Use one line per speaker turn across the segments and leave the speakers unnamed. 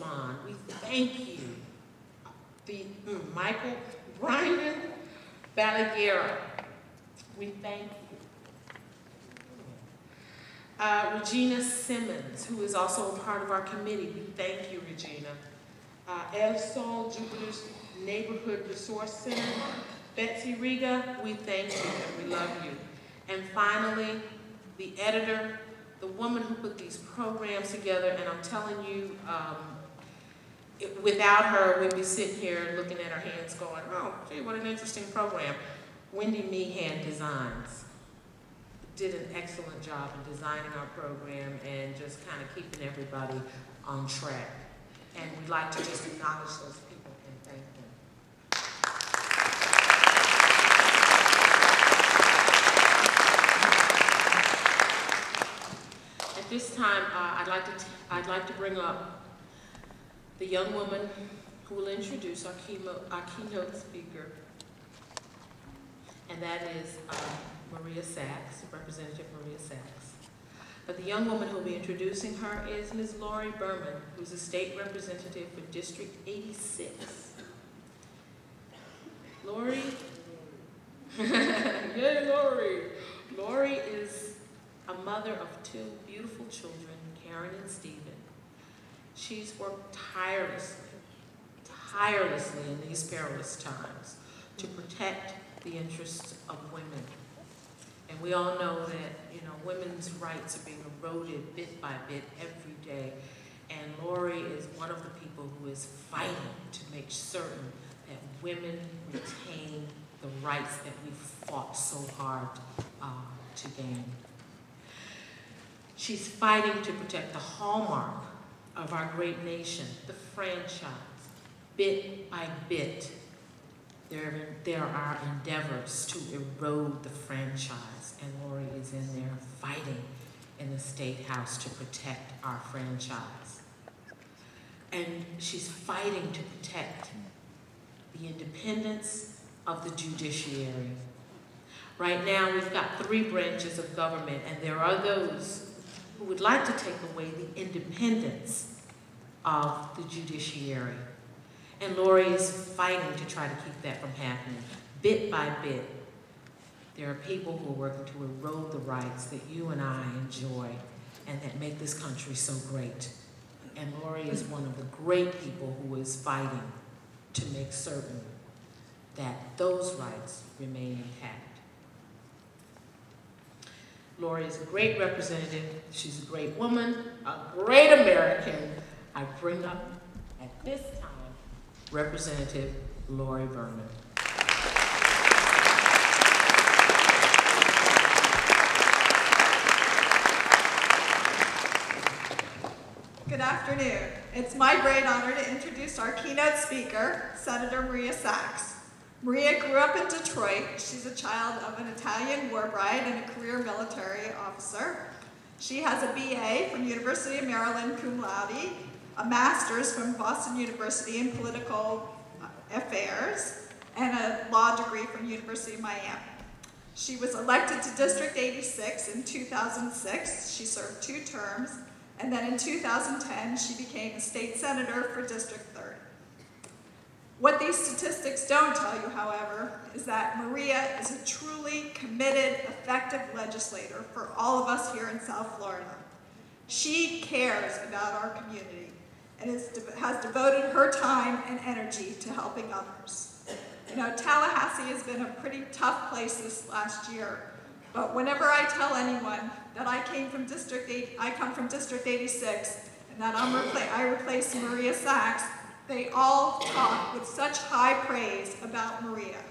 respond. We thank you. Michael Brian Balaguerra, we thank you. Regina Simmons, who is also a part of our committee, we thank you, Regina. El Sol, Jupiter's Neighborhood Resource Center, Betsy Riga, we thank you and we love you. And finally, the editor, the woman who put these programs together, and I'm telling you, without her, we'd be sitting here looking at our hands going, oh, gee, what an interesting program. Wendy Meehan Designs did an excellent job in designing our program and just kind of keeping everybody on track. And we'd like to just acknowledge those people and thank them. At this time, I'd like to bring up the young woman who will introduce our keynote speaker, and that is Maria Sachs, Representative Maria Sachs. But the young woman who will be introducing her is Ms. Lori Berman, who's a state representative for District 86. Lori, yay Lori! Lori is a mother of two beautiful children, Karen and Stephen. She's worked tirelessly in these perilous times to protect the interests of women. And we all know that, women's rights are being eroded bit by bit every day. And Lori is one of the people who is fighting to make certain that women retain the rights that we've fought so hard to gain. She's fighting to protect the hallmark of our great nation, the franchise. Bit by bit, there are endeavors to erode the franchise, and Lori is in there fighting in the State House to protect our franchise. And she's fighting to protect the independence of the judiciary. Right now, we've got 3 branches of government, and there are those who would like to take away the independence of the judiciary. And Lori is fighting to try to keep that from happening. Bit by bit, there are people who are working to erode the rights that you and I enjoy and that make this country so great. And Lori is one of the great people who is fighting to make certain that those rights remain intact. Lori is a great representative. She's a great woman, a great American. I bring up at this time Representative Lori Berman.
Good afternoon. It's my great honor to introduce our keynote speaker, Senator Maria Sachs. Maria grew up in Detroit. She's a child of an Italian war bride and a career military officer. She has a BA from University of Maryland cum laude, a master's from Boston University in political affairs, and a law degree from University of Miami. She was elected to District 86 in 2006. She served 2 terms, and then in 2010, she became a state senator for District 30. What these statistics don't tell you, however, is that Maria is a truly committed, effective legislator for all of us here in South Florida. She cares about our community and has devoted her time and energy to helping others. Tallahassee has been a pretty tough place this last year, but whenever I tell anyone that I come from District 86 and that I replace Maria Sachs, they all talk with such high praise about Maria.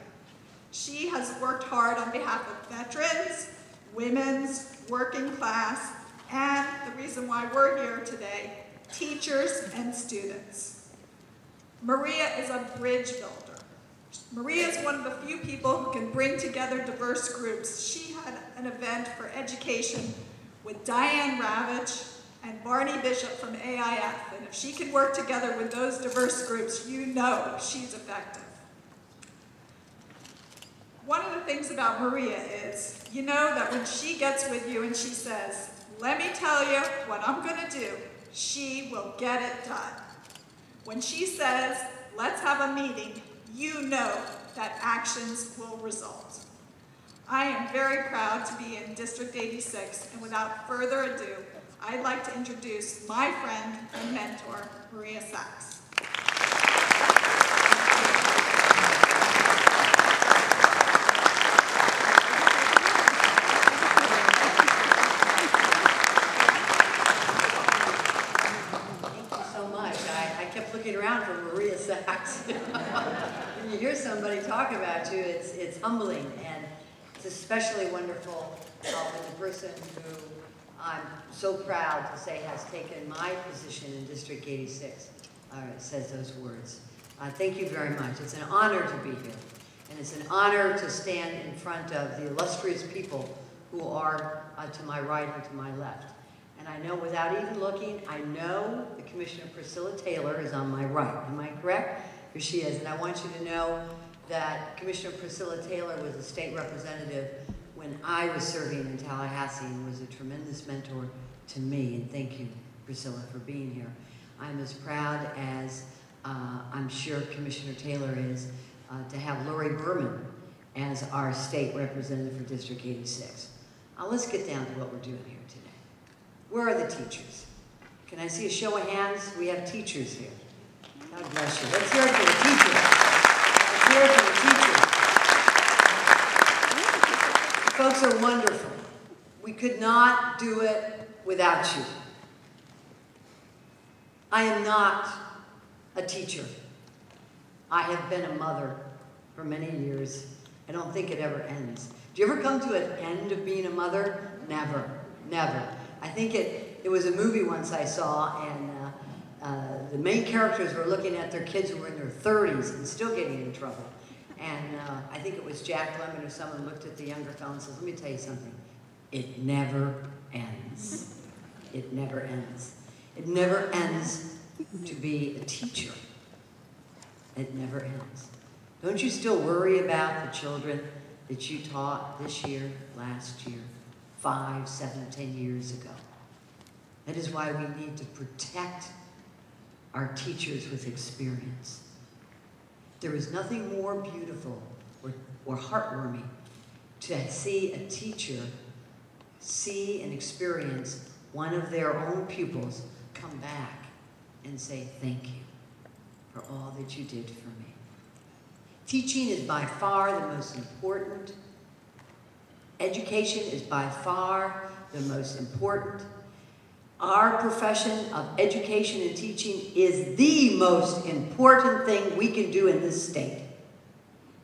She has worked hard on behalf of veterans, women's, working class, and the reason why we're here today, teachers and students. Maria is a bridge builder. Maria is one of the few people who can bring together diverse groups. She had an event for education with Diane Ravitch and Barney Bishop from AIF, and if she can work together with those diverse groups, you know she's effective. One of the things about Maria is, you know that when she gets with you and she says, let me tell you what I'm gonna do, she will get it done. When she says, let's have a meeting, you know that actions will result. I am very proud to be in District 86, and without further ado, I'd like to introduce my friend and mentor, Maria Sachs.
Looking around for Maria Sachs. When you hear somebody talk about you, it's humbling, and it's especially wonderful when the person who I'm so proud to say has taken my position in District 86 says those words. Thank you very much. It's an honor to be here, and it's an honor to stand in front of the illustrious people who are to my right and to my left. And I know without even looking, I know that Commissioner Priscilla Taylor is on my right. Am I correct? Here she is. And I want you to know that Commissioner Priscilla Taylor was a state representative when I was serving in Tallahassee and was a tremendous mentor to me. And thank you, Priscilla, for being here. I'm as proud as I'm sure Commissioner Taylor is to have Lori Berman as our state representative for District 86. Now let's get down to what we're doing here today. Where are the teachers? Can I see a show of hands? We have teachers here. God bless you. Let's hear it for the teachers. Let's hear it for the teachers. Folks are wonderful. We could not do it without you. I am not a teacher. I have been a mother for many years. I don't think it ever ends. Do you ever come to an end of being a mother? Never, never. I think it was a movie once I saw, and the main characters were looking at their kids who were in their 30s and still getting in trouble. And I think it was Jack Lemmon or someone looked at the younger fellow and says, let me tell you something. It never ends. It never ends. It never ends to be a teacher. It never ends. Don't you still worry about the children that you taught this year, last year, 5, 7, 10 years ago? That is why we need to protect our teachers with experience. There is nothing more beautiful or heartwarming to see a teacher see and experience one of their own pupils come back and say, thank you for all that you did for me. Teaching is by far the most important. Education is by far the most important. Our profession of education and teaching is the most important thing we can do in this state.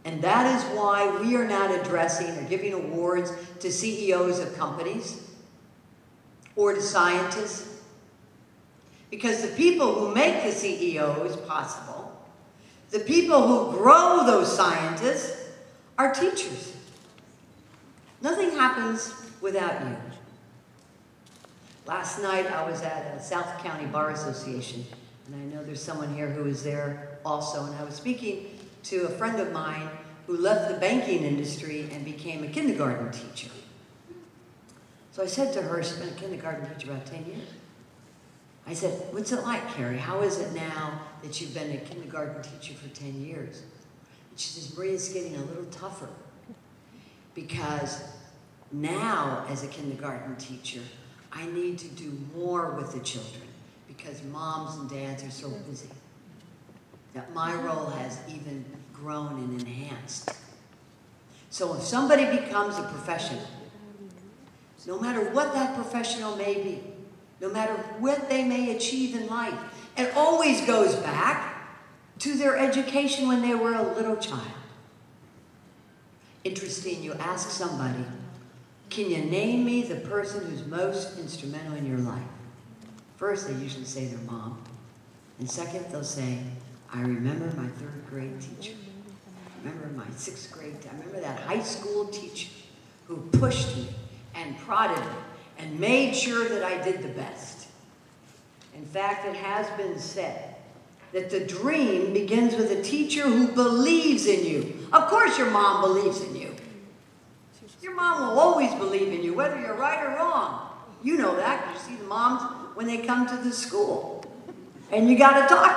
And that is why we are not addressing or giving awards to CEOs of companies or to scientists. Because the people who make the CEOs possible, the people who grow those scientists, are teachers. Nothing happens without you. Last night I was at a South County Bar Association, and I know there's someone here who was there also, and I was speaking to a friend of mine who left the banking industry and became a kindergarten teacher. So I said to her, she's been a kindergarten teacher about 10 years. I said, what's it like, Carrie? How is it now that you've been a kindergarten teacher for 10 years? And she says, Maria, it's getting a little tougher because now as a kindergarten teacher, I need to do more with the children because moms and dads are so busy. That my role has even grown and enhanced. So if somebody becomes a professional, no matter what that professional may be, no matter what they may achieve in life, it always goes back to their education when they were a little child. Interesting, you ask somebody, can you name me the person who's most instrumental in your life? First, they usually say their mom. And second, they'll say, I remember my 3rd grade teacher. I remember my 6th grade, I remember that high school teacher who pushed me and prodded me and made sure that I did the best. In fact, it has been said that the dream begins with a teacher who believes in you. Of course your mom believes in you. Your mom will always believe in you, whether you're right or wrong. You know that because you see the moms when they come to the school. And you got to talk to them.